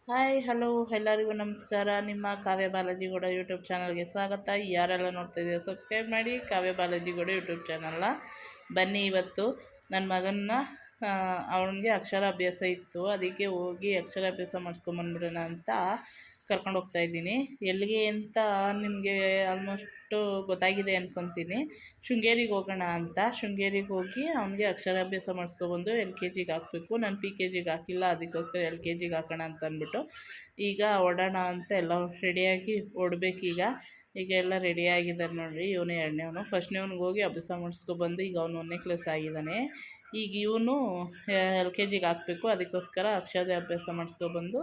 Hi hello ಎಲ್ಲರಿಗೂ ನಮಸ್ಕಾರ. ನಿಮ್ಮ ಕಾವ್ಯ ಬಾಲಾಜಿ ಗೌಡ ಯೂಟ್ಯೂಬ್ ಚಾನಲ್ಗೆ ಸ್ವಾಗತ. ಯಾರೆಲ್ಲ ನೋಡ್ತಾ ಇದ್ದೀರಾ ಸಬ್ಸ್ಕ್ರೈಬ್ ಮಾಡಿ ಕಾವ್ಯ ಬಾಲಾಜಿ ಗೌಡ ಯೂಟ್ಯೂಬ್ ಚಾನಲ್ನ. ಬನ್ನಿ, ಇವತ್ತು ನನ್ನ ಮಗನ್ನ ಅವನಿಗೆ ಅಕ್ಷರಾಭ್ಯಾಸ ಇತ್ತು, ಅದಕ್ಕೆ ಹೋಗಿ ಅಕ್ಷರಾಭ್ಯಾಸ ಮಾಡಿಸ್ಕೊಂಬಂದ್ಬಿಡೋಣ ಅಂತ ಕರ್ಕೊಂಡು ಹೋಗ್ತಾ ಇದ್ದೀನಿ. ಎಲ್ಲಿಗೆ ಅಂತ ನಿಮಗೆ ಆಲ್ಮೋಸ್ಟು ಗೊತ್ತಾಗಿದೆ ಅಂದ್ಕೊತೀನಿ. ಶೃಂಗೇರಿಗೆ ಹೋಗೋಣ ಅಂತ. ಶೃಂಗೇರಿಗೆ ಹೋಗಿ ಅವನಿಗೆ ಅಕ್ಷರಾಭ್ಯಾಸ ಮಾಡಿಸ್ಕೊಬಂದು LKGಗೆ ಹಾಕಬೇಕು. ನಾನು PKGಗೆ ಹಾಕಿಲ್ಲ, ಅದಕ್ಕೋಸ್ಕರ LKGಗೆ ಹಾಕೋಣ ಅಂತ ಅಂದ್ಬಿಟ್ಟು ಈಗ ಹೊರಡೋಣ ಅಂತ ಎಲ್ಲ ರೆಡಿಯಾಗಿ ಹೊರಡ್ಬೇಕೀಗ. ಈಗ ಎಲ್ಲ ರೆಡಿಯಾಗಿದ್ದಾರೆ ನೋಡಿರಿ. ಇವನು ಎರಡನೇವನು. ಫಸ್ಟ್ನೇವ್ನಿಗೆ ಹೋಗಿ ಅಭ್ಯಾಸ ಮಾಡಿಸ್ಕೊಬಂದು ಈಗ ಅವನು 1ನೇ ಕ್ಲಾಸ್ ಆಗಿದ್ದಾನೆ. ಈಗ ಇವನು LKGಗೆ ಹಾಕಬೇಕು, ಅದಕ್ಕೋಸ್ಕರ ಅಕ್ಷರಾಭ್ಯಾಸ ಮಾಡಿಸ್ಕೊಬಂದು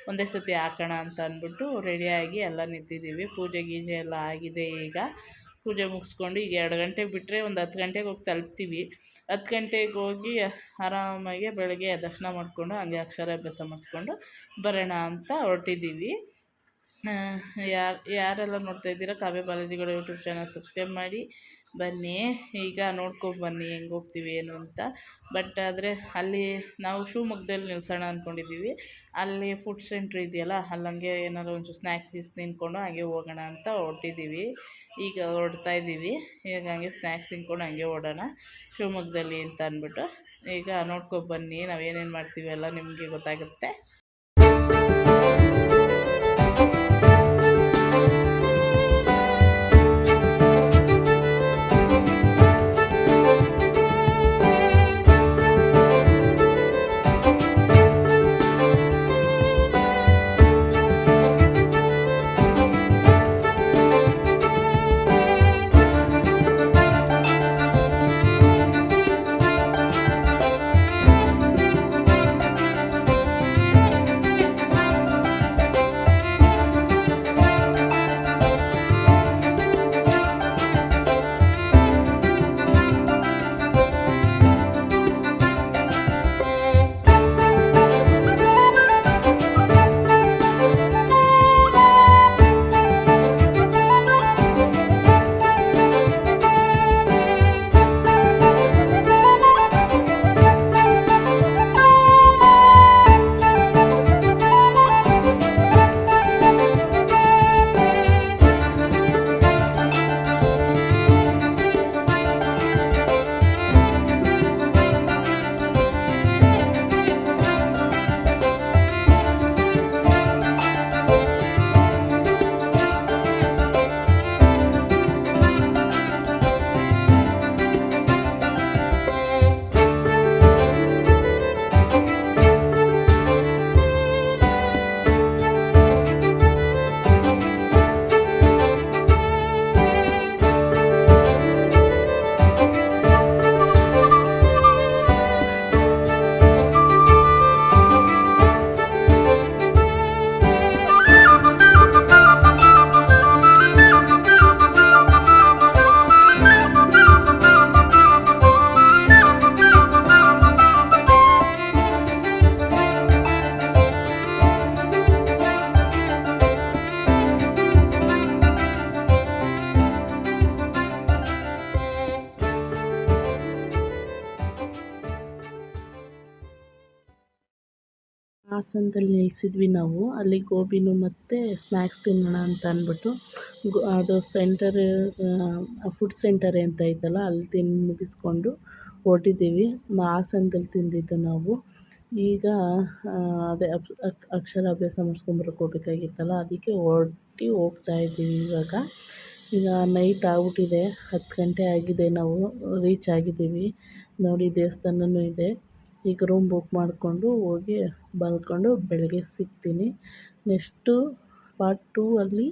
ಒಂದೇ ಸತಿ ಹಾಕೋಣ ಅಂತ ಅಂದ್ಬಿಟ್ಟು ರೆಡಿಯಾಗಿ ಎಲ್ಲ ನಿಂತಿದ್ದೀವಿ. ಪೂಜೆ ಗೀಜೆ ಎಲ್ಲ ಆಗಿದೆ. ಈಗ ಪೂಜೆ ಮುಗಿಸ್ಕೊಂಡು ಈಗ 2 ಗಂಟೆಗೆ ಬಿಟ್ಟರೆ ಒಂದು 10 ಗಂಟೆಗೆ ಹೋಗಿ ತಲುಪ್ತೀವಿ. 10 ಗಂಟೆಗೆ ಹೋಗಿ ಆರಾಮಾಗಿ ಬೆಳಗ್ಗೆ ದರ್ಶನ ಮಾಡಿಕೊಂಡು ಹಂಗೆ ಅಕ್ಷರಾಭ್ಯಾಸ ಮಾಡಿಸ್ಕೊಂಡು ಬರೋಣ ಅಂತ ಹೊರಟಿದ್ದೀವಿ. ಯಾರೆಲ್ಲ ನೋಡ್ತಾಯಿದ್ದೀರಾ ಕಾವ್ಯ ಬಾಲಾಜಿಗಳ ಯೂಟ್ಯೂಬ್ ಚಾನಲ್ ಸಬ್ಸ್ಕ್ರೈಬ್ ಮಾಡಿ ಬನ್ನಿ. ಈಗ ನೋಡ್ಕೊಬನ್ನಿ ಹೆಂಗೆ ಹೋಗ್ತೀವಿ ಏನು ಅಂತ. ಬಟ್ ಆದರೆ ಅಲ್ಲಿ ನಾವು ಶಿವಮೊಗ್ಗದಲ್ಲಿ ನಿಲ್ಸೋಣ ಅಂದ್ಕೊಂಡಿದ್ದೀವಿ. ಅಲ್ಲಿ ಫುಡ್ ಸೆಂಟ್ರ್ ಇದೆಯಲ್ಲ, ಅಲ್ಲಂಗೆ ಏನಾದ್ರು ಒಂಚೂರು ಸ್ನ್ಯಾಕ್ಸ್ ಗೀಸ್ ತಿಂದ್ಕೊಂಡು ಹಾಗೆ ಹೋಗೋಣ ಅಂತ ಹೊರಟಿದ್ದೀವಿ. ಈಗ ಹೊರಡ್ತಾ ಇದ್ದೀವಿ. ಈಗ ಹಂಗೆ ಸ್ನ್ಯಾಕ್ಸ್ ತಿಂದ್ಕೊಂಡು ಹಂಗೆ ಓಡೋಣ ಶಿವಮೊಗ್ಗದಲ್ಲಿ ಅಂತ ಅಂದ್ಬಿಟ್ಟು. ಈಗ ನೋಡ್ಕೊಬನ್ನಿ, ನಾವೇನೇನು ಮಾಡ್ತೀವಿ ಎಲ್ಲ ನಿಮಗೆ ಗೊತ್ತಾಗುತ್ತೆ. ಹಾಸನದಲ್ಲಿ ನಿಲ್ಲಿಸಿದ್ವಿ ನಾವು. ಅಲ್ಲಿ ಗೋಬಿನೂ ಮತ್ತು ಸ್ನ್ಯಾಕ್ಸ್ ತಿನ್ನೋಣ ಅಂತ ಅಂದ್ಬಿಟ್ಟು ಅದು ಫುಡ್ ಸೆಂಟರ್ ಅಂತ ಐತಲ್ಲ, ಅಲ್ಲಿ ತಿಂದು ಮುಗಿಸ್ಕೊಂಡು ಹೊರಟಿದ್ದೀವಿ. ಹಾಸನದಲ್ಲಿ ತಿಂದಿದ್ದು ನಾವು. ಈಗ ಅದೇ ಅಕ್ಷರಾಭ್ಯಾಸ ಮಾಡಿಸ್ಕೊಂಬರಕ್ಕೆ ಹೋಗ್ಬೇಕಾಗಿತ್ತಲ್ಲ, ಅದಕ್ಕೆ ಹೋಗ್ತಾ ಇದ್ದೀವಿ ಇವಾಗ. ಈಗ ನೈಟ್ ಆಗ್ಬಿಟ್ಟಿದೆ, 10 ಗಂಟೆ ಆಗಿದೆ. ನಾವು ರೀಚ್ ಆಗಿದ್ದೀವಿ ನೋಡಿ. ದೇವಸ್ಥಾನವೂ ಇದೆ. ಈಗ ರೂಮ್ ಬುಕ್ ಮಾಡಿಕೊಂಡು ಹೋಗಿ ಮಲ್ಕೊಂಡು ಬೆಳಗ್ಗೆ ಸಿಗ್ತೀನಿ. ನೆಕ್ಸ್ಟು ಪಾರ್ಟ್ 2 ಅಲ್ಲಿ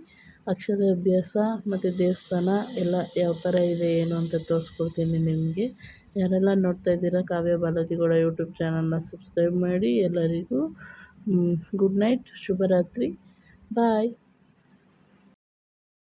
ಅಕ್ಷರಾಭ್ಯಾಸ ಮತ್ತು ದೇವಸ್ಥಾನ ಎಲ್ಲ ಯಾವ ಥರ ಇದೆ ಏನು ಅಂತ ತೋರಿಸ್ಕೊಡ್ತೀನಿ ನಿಮಗೆ. ಯಾರೆಲ್ಲ ನೋಡ್ತಾ ಇದ್ದೀರಾ ಕಾವ್ಯ ಬಾಲಾಜಿಗೌಡ ಯೂಟ್ಯೂಬ್ ಚಾನಲ್ನ ಸಬ್ಸ್ಕ್ರೈಬ್ ಮಾಡಿ. ಎಲ್ಲರಿಗೂ ಗುಡ್ ನೈಟ್, ಶುಭರಾತ್ರಿ, ಬಾಯ್.